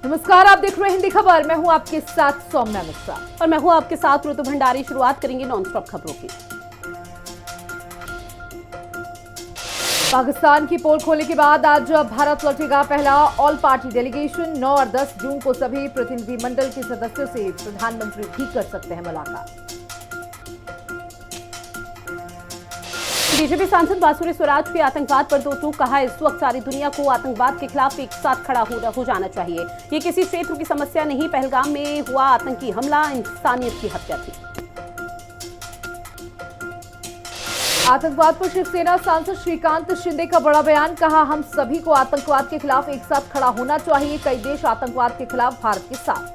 नमस्कार, आप देख रहे हैं हिंदी खबर। मैं हूं आपके साथ सौम्या मिश्रा और मैं हूं आपके साथ ऋतु भंडारी। शुरुआत करेंगे नॉनस्टॉप खबरों की। पाकिस्तान की पोल खोलने के बाद आज भारत लौटेगा पहला ऑल पार्टी डेलीगेशन। 9 और 10 जून को सभी प्रतिनिधिमंडल के सदस्यों से प्रधानमंत्री भी कर सकते हैं मुलाकात। बीजेपी सांसद बांसुरी स्वराज के आतंकवाद पर दो टूक कहा, इस वक्त सारी दुनिया को आतंकवाद के खिलाफ एक साथ खड़ा हो जाना चाहिए। ये किसी क्षेत्र की समस्या नहीं, पहलगाम में हुआ आतंकी हमला इंसानियत की हत्या थी। आतंकवाद पर शिवसेना सांसद श्रीकांत शिंदे का बड़ा बयान, कहा हम सभी को आतंकवाद के खिलाफ एक साथ खड़ा होना चाहिए। कई देश आतंकवाद के खिलाफ भारत के साथ।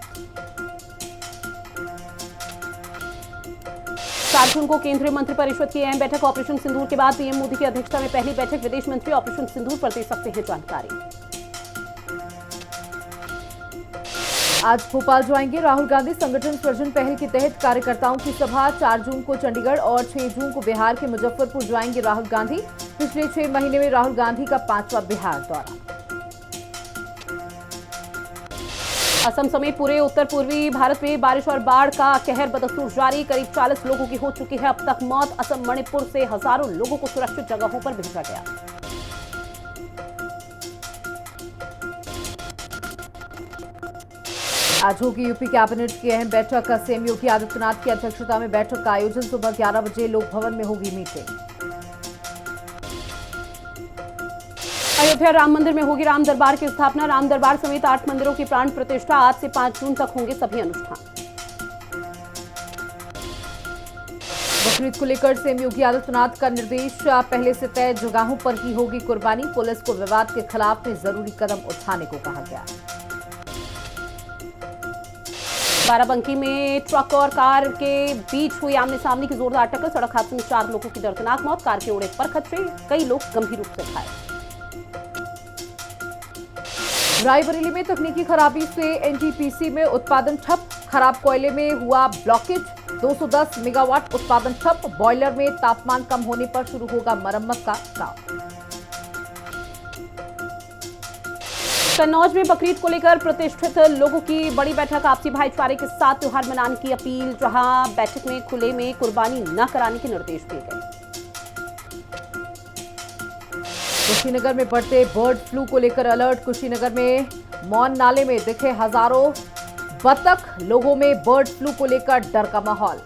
7 जून को केंद्रीय मंत्रिपरिषद की अहम बैठक। ऑपरेशन सिंदूर के बाद पीएम मोदी की अध्यक्षता में पहली बैठक। विदेश मंत्री ऑपरेशन सिंदूर पर दे सकते हैं जानकारी। आज भोपाल जाएंगे राहुल गांधी। संगठन सृजन पहल के तहत कार्यकर्ताओं की सभा। 4 जून को चंडीगढ़ और 6 जून को बिहार के मुजफ्फरपुर जाएंगे राहुल गांधी। पिछले 6 महीने में राहुल गांधी का 5वां बिहार दौरा। असम समेत पूरे उत्तर पूर्वी भारत में बारिश और बाढ़ का कहर बदस्तूर जारी। करीब 40 लोगों की हो चुकी है अब तक मौत। असम मणिपुर से हजारों लोगों को सुरक्षित जगहों पर भेजा गया। आज होगी यूपी कैबिनेट की अहम बैठक। सीएम योगी आदित्यनाथ की अध्यक्षता में बैठक का आयोजन। सुबह 11 बजे लोक भवन में होगी मीटिंग। अयोध्या राम मंदिर में होगी राम दरबार की स्थापना। राम दरबार समेत 8 मंदिरों की प्राण प्रतिष्ठा। आज से 5 जून तक होंगे सभी अनुष्ठान। बकरीद को लेकर सीएम योगी आदित्यनाथ का निर्देश, पहले से तय जगहों पर ही होगी कुर्बानी। पुलिस को विवाद के खिलाफ में जरूरी कदम उठाने को कहा गया। बाराबंकी में ट्रक और कार के बीच हुई आमने सामने की जोरदार टक्कर। सड़क हादसे में 4 लोगों की दर्दनाक मौत। कार के उड़े पर खतरे, कई लोग गंभीर रूप से घायल। रायबरेली में तकनीकी खराबी से एनटीपीसी में उत्पादन ठप। खराब कोयले में हुआ ब्लॉकेज। 210 मेगावाट उत्पादन ठप। बॉयलर में तापमान कम होने पर शुरू होगा मरम्मत का काम। कन्नौज में बकरीद को लेकर प्रतिष्ठित लोगों की बड़ी बैठक। आपसी भाईचारे के साथ त्योहार मनाने की अपील। जहां बैठक में खुले में कुर्बानी न कराने के निर्देश दिए गए। कुशीनगर में बढ़ते बर्ड फ्लू को लेकर अलर्ट। कुशीनगर में मौन नाले में दिखे हजारों बतख। लोगों में बर्ड फ्लू को लेकर डर का माहौल।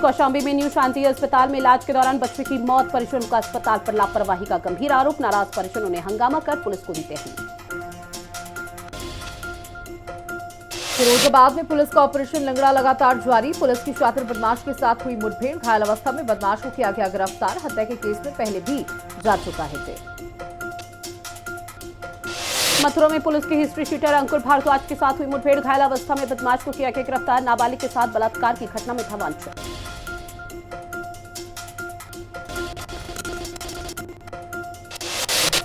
कौशाम्बी में न्यू शांति अस्पताल में इलाज के दौरान बच्चे की मौत। परिजनों का अस्पताल पर लापरवाही का गंभीर आरोप। नाराज परिजनों ने हंगामा कर पुलिस को दी तहरीर। फिरोजाबाद में पुलिस का ऑपरेशन लंगड़ा लगातार जारी। पुलिस की शातिर बदमाश के साथ हुई मुठभेड़। घायल अवस्था में बदमाश को किया गया गिरफ्तार। हत्या के केस में पहले भी जा चुका है जेल। मथुरा में पुलिस के हिस्ट्री शीटर अंकुर भारद्वाज के साथ हुई मुठभेड़। घायल अवस्था में बदमाश को किया गया गिरफ्तार। नाबालिग के साथ बलात्कार की घटना में था वांछित।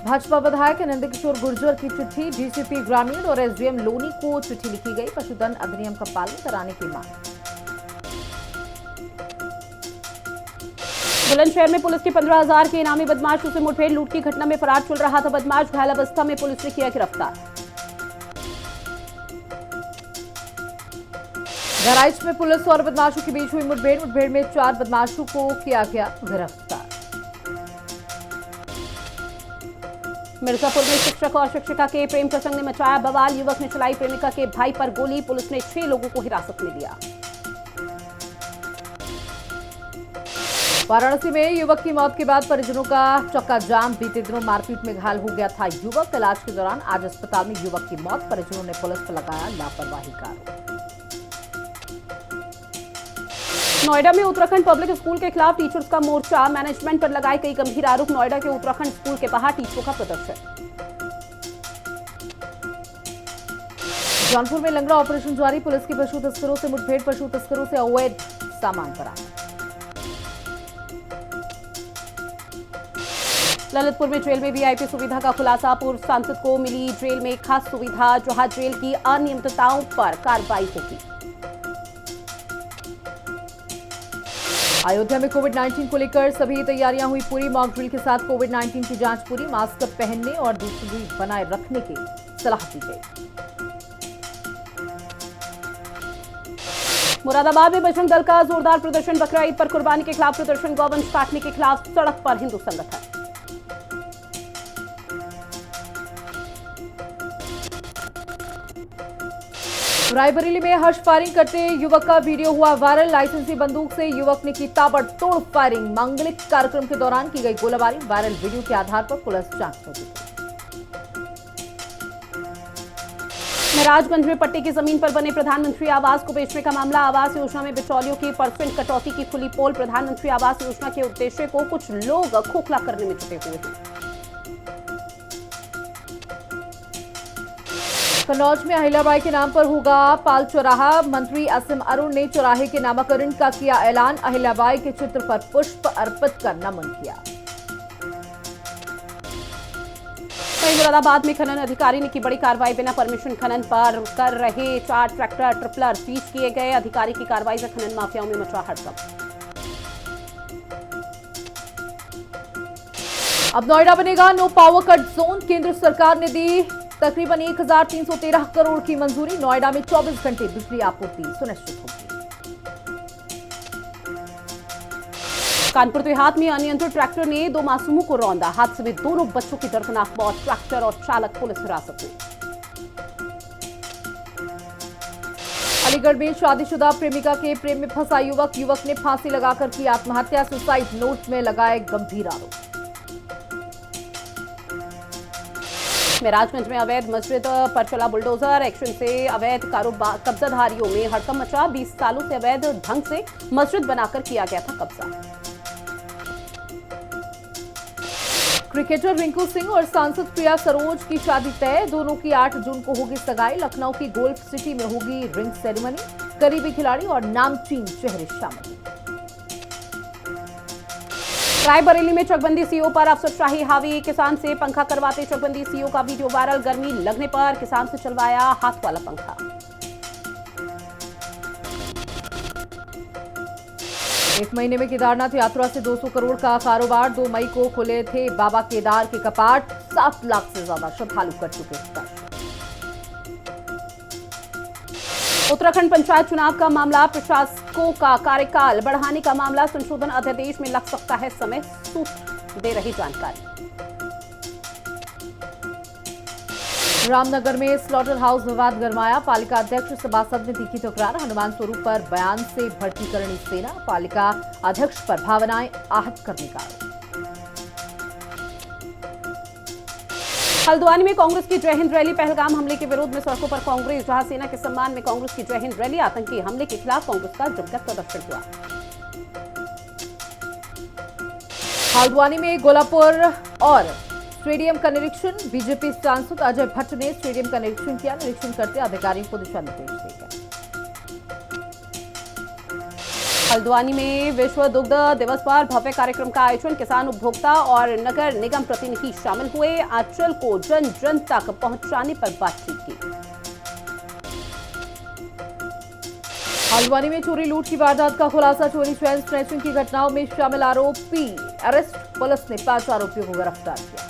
भाजपा विधायक नंदकिशोर गुर्जर की चिट्ठी। डीसीपी ग्रामीण और एसडीएम लोनी को चिट्ठी लिखी गई। पशुधन अधिनियम का पालन कराने की मांग। बुलंदशहर में पुलिस के 15,000 के इनामी बदमाशों से मुठभेड़। लूट की घटना में फरार चल रहा था बदमाश। घायल अवस्था में पुलिस ने किया गिरफ्तार। बहराइच में पुलिस और बदमाशों के बीच हुई मुठभेड़। मुठभेड़ में 4 बदमाशों को किया गया गिरफ्तार। मिर्जापुर में शिक्षक और शिक्षिका के प्रेम प्रसंग ने मचाया बवाल। युवक ने चलाई प्रेमिका के भाई पर गोली। पुलिस ने 6 लोगों को हिरासत में लिया। वाराणसी में युवक की मौत के बाद परिजनों का चक्का जाम। बीते दिनों मारपीट में घायल हो गया था युवक। इलाज के दौरान आज अस्पताल में युवक की मौत। परिजनों ने पुलिस पर लगाया लापरवाही का आरोप। नोएडा में उत्तराखंड पब्लिक स्कूल के खिलाफ टीचर्स का मोर्चा। मैनेजमेंट पर लगाए कई गंभीर आरोप। नोएडा के उत्तराखंड स्कूल के बाहर टीचरों का प्रदर्शन। जौनपुर में लंगड़ा ऑपरेशन जारी। पुलिस की पशु तस्करों से मुठभेड़। पशु तस्करों से अवैध सामान बरामद। ललितपुर में जेल में वीआईपी सुविधा का खुलासा। पूर्व सांसद को मिली जेल में खास सुविधा। जहां जेल की अनियमितताओं पर कार्रवाई होगी। अयोध्या में कोविड-19 को लेकर सभी तैयारियां हुई पूरी। मॉक ड्रिल के साथ कोविड-19 की जांच पूरी। मास्क पहनने और दूरी बनाए रखने की सलाह दी गई। मुरादाबाद में बजरंग दल का जोरदार प्रदर्शन। बकरा ईद पर कुर्बानी के खिलाफ प्रदर्शन। गौवंश काटने के खिलाफ सड़क पर हिंदू संगठन। रायबरेली में हर्ष फायरिंग करते युवक का वीडियो हुआ वायरल। लाइसेंसी बंदूक से युवक ने की ताबड़तोड़ फायरिंग। मांगलिक कार्यक्रम के दौरान की गई गोलाबारी। वायरल वीडियो के आधार पर पुलिस जांच कर रही है। महराजगंज में पट्टे की जमीन पर बने प्रधानमंत्री आवास को बेचने का मामला। आवास योजना में बिचौलियों की % कटौती की खुली पोल। प्रधानमंत्री आवास योजना के उद्देश्य को कुछ लोग खोखला करने में जुटे हुए हैं। कन्नौज में अहिल्याबाई के नाम पर होगा पाल चौराहा। मंत्री असीम अरुण ने चौराहे के नामकरण का किया ऐलान। अहिल्याबाई के चित्र पर पुष्प अर्पित कर नमन किया। वहीं मुरादाबाद में खनन अधिकारी ने की बड़ी कार्रवाई। बिना परमिशन खनन पर कर रहे 4 ट्रैक्टर ट्रिपलर सीज किए गए। अधिकारी की कार्रवाई से खनन माफियाओं में मचा हड़कंप। अब नोएडा बनेगा नो पावर कट जोन। केंद्र सरकार ने दी तकरीबन 1313 करोड़ की मंजूरी। नोएडा में 24 घंटे बिजली आपूर्ति सुनिश्चित होगी। कानपुर देहात में अनियंत्रित ट्रैक्टर ने 2 मासूमों को रौंदा। हादसे में दोनों बच्चों की दर्दनाक मौत। ट्रैक्टर और चालक पुलिस हिरासत में। अलीगढ़ में शादीशुदा प्रेमिका के प्रेम में फंसा युवक। युवक ने फांसी लगाकर की आत्महत्या। सुसाइड नोट में लगाए गंभीर आरोप। महराजगंज में अवैध मस्जिद पर चला बुलडोजर। एक्शन से अवैध कब्जाधारियों में हड़कंप मचा। 20 सालों से अवैध ढंग से मस्जिद बनाकर किया गया था कब्जा। क्रिकेटर रिंकू सिंह और सांसद प्रिया सरोज की शादी तय। दोनों की 8 जून को होगी सगाई। लखनऊ की गोल्फ सिटी में होगी रिंग सेरेमनी। करीबी खिलाड़ी और नामचीन चेहरे शामिल। रायबरेली में चकबंदी सीओ पर अफसरशाही हावी। किसान से पंखा करवाते चकबंदी सीओ का वीडियो वायरल। गर्मी लगने पर किसान से चलवाया हाथ वाला पंखा। एक महीने में केदारनाथ यात्रा से 200 करोड़ का कारोबार। 2 मई को खुले थे बाबा केदार के कपाट। 7 लाख से ज्यादा श्रद्धालु कर चुके दर्शन। उत्तराखंड पंचायत चुनाव का मामला। प्रशासकों का कार्यकाल बढ़ाने का मामला। संशोधन अध्यादेश में लग सकता है समय। सूत्र दे रही जानकारी। रामनगर में स्लॉटर हाउस विवाद गरमाया। पालिका अध्यक्ष सभासद ने तीखी तकरार। हनुमान स्वरूप पर बयान से भड़की करणी सेना। पालिका अध्यक्ष पर भावनाएं आहत करने का आरोप। हल्द्वानी में कांग्रेस की जय हिंद रैली। पहलगाम हमले के विरोध में सड़कों पर कांग्रेस। जहां सेना के सम्मान में कांग्रेस की जय हिंद रैली। आतंकी हमले के खिलाफ कांग्रेस का जमकर प्रदर्शन हुआ। हल्द्वानी में गोलापुर और स्टेडियम का निरीक्षण। बीजेपी सांसद अजय भट्ट ने स्टेडियम का निरीक्षण किया। निरीक्षण करते अधिकारियों को दिशा निर्देश दिए गए। हल्द्वानी में विश्व दुग्ध दिवस पर भव्य कार्यक्रम का आयोजन। किसान, उपभोक्ता और नगर निगम प्रतिनिधि शामिल हुए। आंचल को जन जन तक पहुंचाने पर बातचीत की। हल्द्वानी में चोरी लूट की वारदात का खुलासा। चोरी चैन स्नैचिंग की घटनाओं में शामिल आरोपी अरेस्ट। पुलिस ने 5 आरोपियों को गिरफ्तार किया।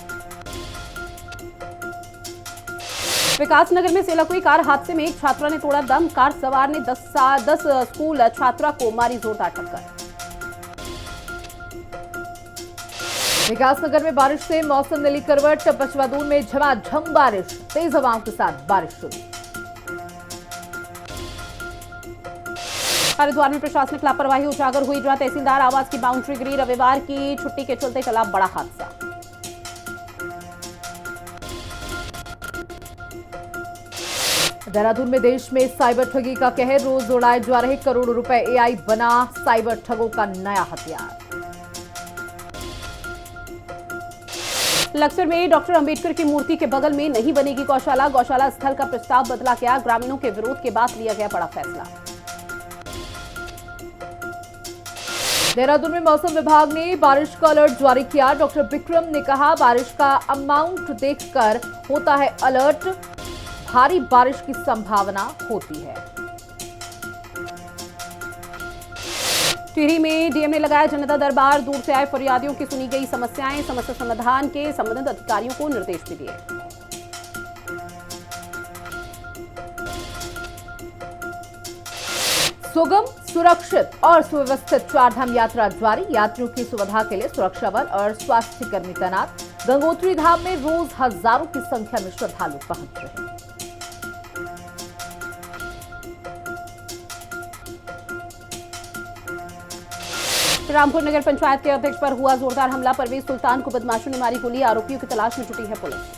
विकासनगर में सेलाकुई कार हादसे में एक छात्रा ने तोड़ा दम। कार सवार ने 10 स्कूल छात्रा को मारी जोरदार टक्कर। विकासनगर में बारिश से मौसम ने ली करवट। पचवादून में झमाझम बारिश। तेज हवाओं के साथ बारिश शुरू। हरिद्वार में प्रशासनिक लापरवाही उजागर हुई। जहां तहसीलदार आवास की बाउंड्री गिरी। रविवार की छुट्टी के चलते चला बड़ा हादसा। देहरादून में देश में साइबर ठगी का कहर। रोज उड़ाए जा रहे करोड़ों रुपए। एआई बना साइबर ठगों का नया हथियार। लक्सर में डॉक्टर अंबेडकर की मूर्ति के बगल में नहीं बनेगी गौशाला। गौशाला स्थल का प्रस्ताव बदला गया। ग्रामीणों के विरोध के बाद लिया गया बड़ा फैसला। देहरादून में मौसम विभाग ने बारिश का अलर्ट जारी किया। डॉक्टर विक्रम ने कहा बारिश का अमाउंट देखकर होता है अलर्ट। भारी बारिश की संभावना होती है। टिहरी में डीएम ने लगाया जनता दरबार, दूर से आए फरियादियों की सुनी गई समस्याएं, समस्या समाधान के संबंधित अधिकारियों को निर्देश भी दिए। सुगम, सुरक्षित और सुव्यवस्थित चारधाम यात्रा जारी, यात्रियों की सुविधा के लिए सुरक्षा बल और स्वास्थ्य कर्मी तैनात। गंगोत्री धाम में रोज हजारों की संख्या में श्रद्धालु पहुंच रहे हैं। रामपुर नगर पंचायत के अध्यक्ष पर हुआ जोरदार हमला, परवेज सुल्तान को बदमाशों ने मारी गोली, आरोपियों की तलाश में जुटी है पुलिस।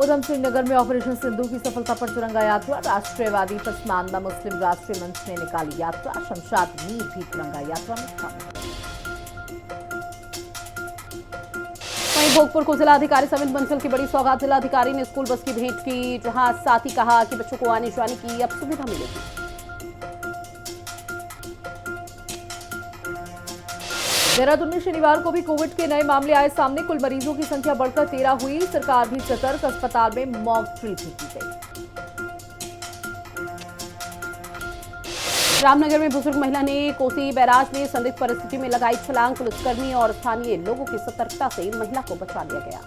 उधम सिंह नगर में ऑपरेशन सिंधु की सफलता पर तिरंगा यात्रा, राष्ट्रीयवादी पसमानदा मुस्लिम राष्ट्रीय मंच ने निकाली यात्रा, शमशाद मीर भी तिरंगा यात्रा में शामिल हुए। वहीं भोगपुर को जिलाधिकारी सविन बंसल की बड़ी सौगात, जिलाधिकारी ने स्कूल बस की भेंट की, जहां साथ ही कहा कि बच्चों को आने जाने की अब सुविधा मिलेगी। देहरादून में शनिवार को भी कोविड के नए मामले आए सामने, कुल मरीजों की संख्या बढ़कर 13 हुई, सरकार भी सतर्क, अस्पताल में मॉक ड्रिल भी की गई। रामनगर में बुजुर्ग महिला ने कोसी बैराज में संदिग्ध परिस्थिति में लगाई छलांग, पुलिसकर्मी और स्थानीय लोगों की सतर्कता से महिला को बचा लिया गया।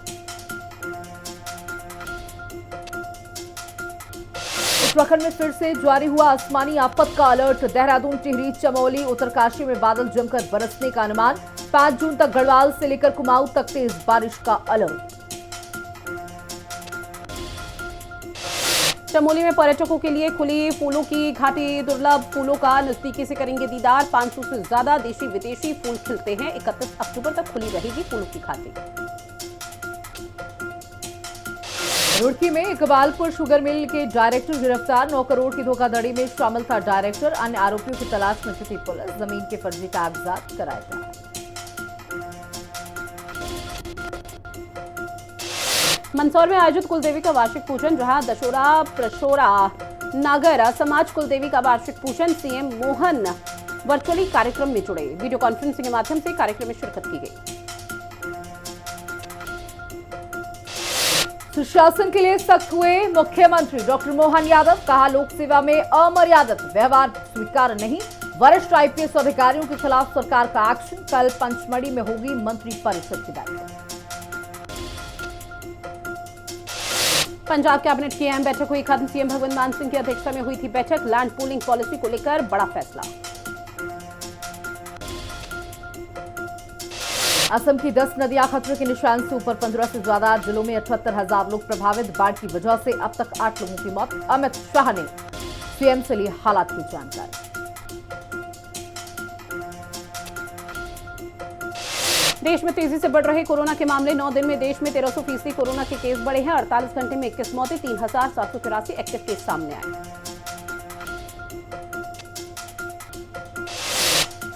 उत्तराखंड में फिर से जारी हुआ आसमानी आफत का अलर्ट, देहरादून, टिहरी, चमोली, उत्तरकाशी में बादल जमकर बरसने का अनुमान, 5 जून तक गढ़वाल से लेकर कुमाऊं तक तेज बारिश का अलर्ट। चमोली में पर्यटकों के लिए खुली फूलों की घाटी, दुर्लभ फूलों का नजदीकी से करेंगे दीदार, 500 से ज्यादा देशी विदेशी फूल खिलते हैं, 31 अक्टूबर तक खुली रहेगी फूलों की घाटी। रुड़की में इकबालपुर शुगर मिल के डायरेक्टर गिरफ्तार, 9 करोड़ की धोखाधड़ी में शामिल था डायरेक्टर, अन्य आरोपियों की तलाश में जुटी पुलिस, जमीन के फर्जी कागजात कराए जा। मंदसौर में आयोजित कुलदेवी का वार्षिक पूजन, जहां दशोरा प्रशोरा नागर समाज कुलदेवी का वार्षिक पूजन, सीएम मोहन वर्चुअली कार्यक्रम में जुड़े, वीडियो कॉन्फ्रेंसिंग के माध्यम से कार्यक्रम में शिरकत की गई। सुशासन के लिए सख्त हुए मुख्यमंत्री डॉक्टर मोहन यादव, कहा लोक सेवा में अमर्यादित व्यवहार स्वीकार नहीं, वरिष्ठ आईपीएस अधिकारियों के खिलाफ सरकार का एक्शन, कल पंचमढ़ी में होगी मंत्री परिषद की बैठक। पंजाब कैबिनेट की अहम बैठक हुई खत्म, सीएम भगवंत मान सिंह की अध्यक्षता में हुई थी बैठक, लैंड पूलिंग पॉलिसी को लेकर बड़ा फैसला। असम की 10 नदियां खतरे के निशान से ऊपर, 15 से ज्यादा जिलों में 78,000 लोग प्रभावित, बाढ़ की वजह से अब तक 8 लोगों की मौत, अमित शाह ने सीएम से ली हालात की जानकारी। देश में तेजी से बढ़ रहे कोरोना के मामले, 9 दिन में देश में 1300% कोरोना के केस बढ़े हैं, 48 घंटे में 21 मौतें, 3,784 एक्टिव केस सामने आए।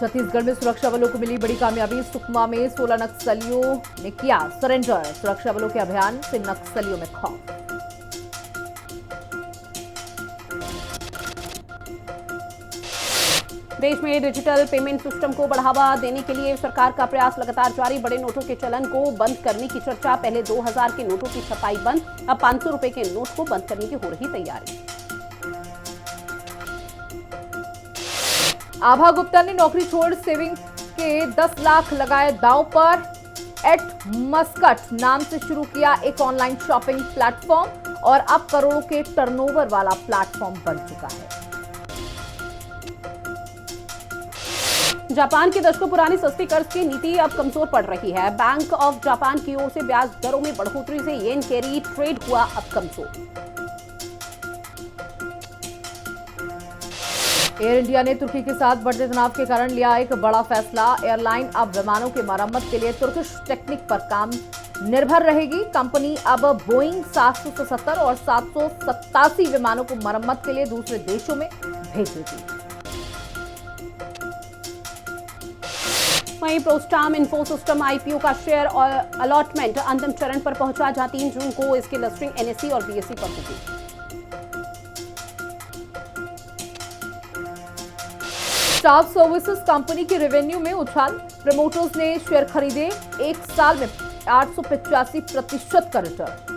छत्तीसगढ़ में सुरक्षा बलों को मिली बड़ी कामयाबी, सुकमा में 16 नक्सलियों ने किया सरेंडर, सुरक्षा बलों के अभियान से नक्सलियों में खौफ। देश में डिजिटल पेमेंट सिस्टम को बढ़ावा देने के लिए सरकार का प्रयास लगातार जारी, बड़े नोटों के चलन को बंद करने की चर्चा, पहले 2000 के नोटों की छपाई बंद, अब 500 रुपए के नोट को बंद करने की हो रही तैयारी। आभा गुप्ता ने नौकरी छोड़ सेविंग के 10 लाख लगाए दांव पर, एट मस्कट नाम से शुरू किया एक ऑनलाइन शॉपिंग प्लेटफॉर्म और अब करोड़ों के टर्नओवर वाला प्लेटफॉर्म बन चुका है। जापान की दशकों पुरानी सस्ती कर्ज की नीति अब कमजोर पड़ रही है, बैंक ऑफ जापान की ओर से ब्याज दरों में बढ़ोतरी से येन कैरी ट्रेड हुआ अब कमजोर। एयर इंडिया ने तुर्की के साथ बढ़ते तनाव के कारण लिया एक बड़ा फैसला, एयरलाइन अब विमानों की मरम्मत के लिए तुर्किश टेक्निक पर काम निर्भर रहेगी। कंपनी अब बोइंग 777 और 787 विमानों को मरम्मत के लिए दूसरे देशों में भेजेगी। वहीं प्रोस्टाम इन्फोसिस्टम आईपीओ का शेयर अलॉटमेंट अंतिम चरण पर पहुंचा, जहां 3 जून को इसकी लिस्टिंग एनएसई और बीएसई पर होगी। स्टाफ सर्विसेज कंपनी के रेवेन्यू में उछाल, प्रमोटर्स ने शेयर खरीदे, एक साल में 885% का रिटर्न।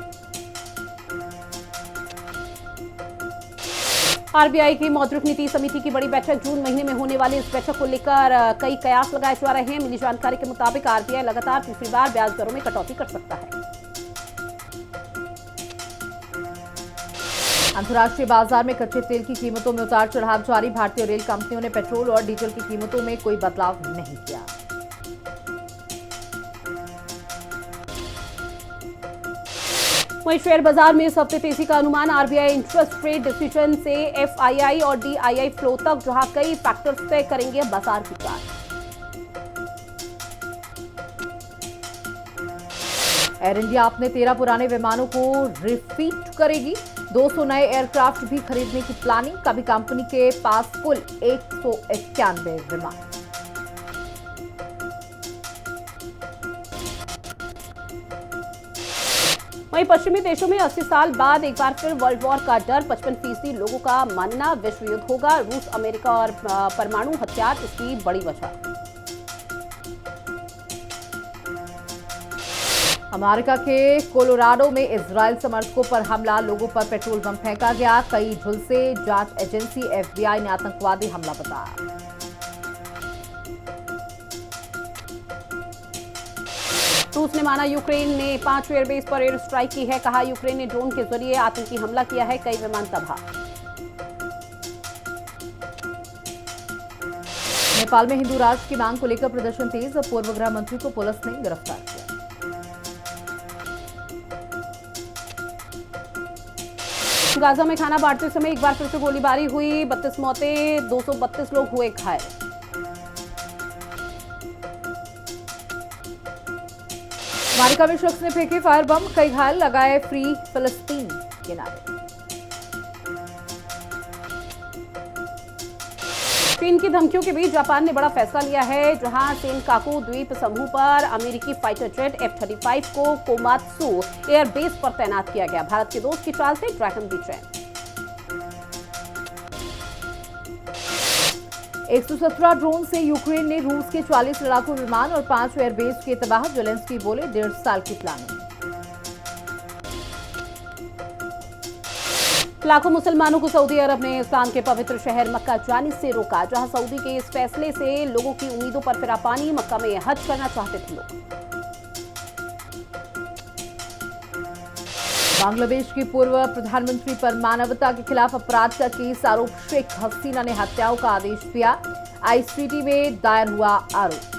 आरबीआई की मौद्रिक नीति समिति की बड़ी बैठक जून महीने में होने वाली इस बैठक को लेकर कई कयास लगाए जा रहे हैं। मिली जानकारी के मुताबिक आरबीआई लगातार तीसरी बार ब्याज दरों में कटौती कर सकता है। अंतर्राष्ट्रीय बाजार में कच्चे तेल की कीमतों में उतार चढ़ाव जारी। भारतीय रेल कंपनियों ने पेट्रोल और डीजल की कीमतों में कोई बदलाव नहीं किया। वहीं शेयर बाजार में इस हफ्ते तेजी का अनुमान। आरबीआई इंटरेस्ट रेट डिसीजन से एफआईआई और डीआईआई फ्लो तक, जहां कई फैक्टर्स तय करेंगे बाजार की चाल। एयर इंडिया अपने 13 पुराने विमानों को रिफिट करेगी। 200 नए एयरक्राफ्ट भी खरीदने की प्लानिंग। कभी कंपनी के पास कुल 191 विमान। वहीं पश्चिमी देशों में 80 साल बाद एक बार फिर वर्ल्ड वॉर का डर। 55% लोगों का मानना विश्व युद्ध होगा। रूस, अमेरिका और परमाणु हथियार इसकी बड़ी वजह। अमेरिका के कोलोराडो में इजरायल समर्थकों पर हमला। लोगों पर पेट्रोल बम फेंका गया। कई झुलसे। जांच एजेंसी एफबीआई ने आतंकवादी हमला बताया। रूस ने माना यूक्रेन ने 5 एयरबेस पर एयर स्ट्राइक की है। कहा यूक्रेन ने ड्रोन के जरिए आतंकी हमला किया है। कई विमान तबाह। नेपाल में हिंदू राष्ट्र की मांग को लेकर प्रदर्शन तेज। पूर्व गृह मंत्री को पुलिस ने गिरफ्तार किया। गाजा में खाना बांटते समय एक बार फिर से गोलीबारी हुई। 32 मौतें, 232 लोग हुए घायल। अमेरिका में शख्स ने फेंके फायर बम। कई घायल। लगाए फ्री फिलिस्तीन के नारे। चीन की धमकियों के बीच जापान ने बड़ा फैसला लिया है, जहां सेनकाकू द्वीप समूह पर अमेरिकी फाइटर जेट F-35 को कोमात्सु एयरबेस पर तैनात किया गया। भारत के दोस्त की चाल से ड्रैगन भी चैन। 117 ड्रोन से यूक्रेन ने रूस के 40 लड़ाकू विमान और 5 एयरबेस किए तबाह। जेलेंस्की बोले 1.5 साल की प्लानिंग। लाखों मुसलमानों को सऊदी अरब ने इस्लाम के पवित्र शहर मक्का जाने से रोका। जहां सऊदी के इस फैसले से लोगों की उम्मीदों पर फिरा पानी। मक्का में हज करना चाहते थे लोग। बांग्लादेश की पूर्व प्रधानमंत्री पर मानवता के खिलाफ अपराध का केस। आरोप शेख हसीना ने हत्याओं का आदेश दिया। आईसीटी में दायर हुआ आरोप।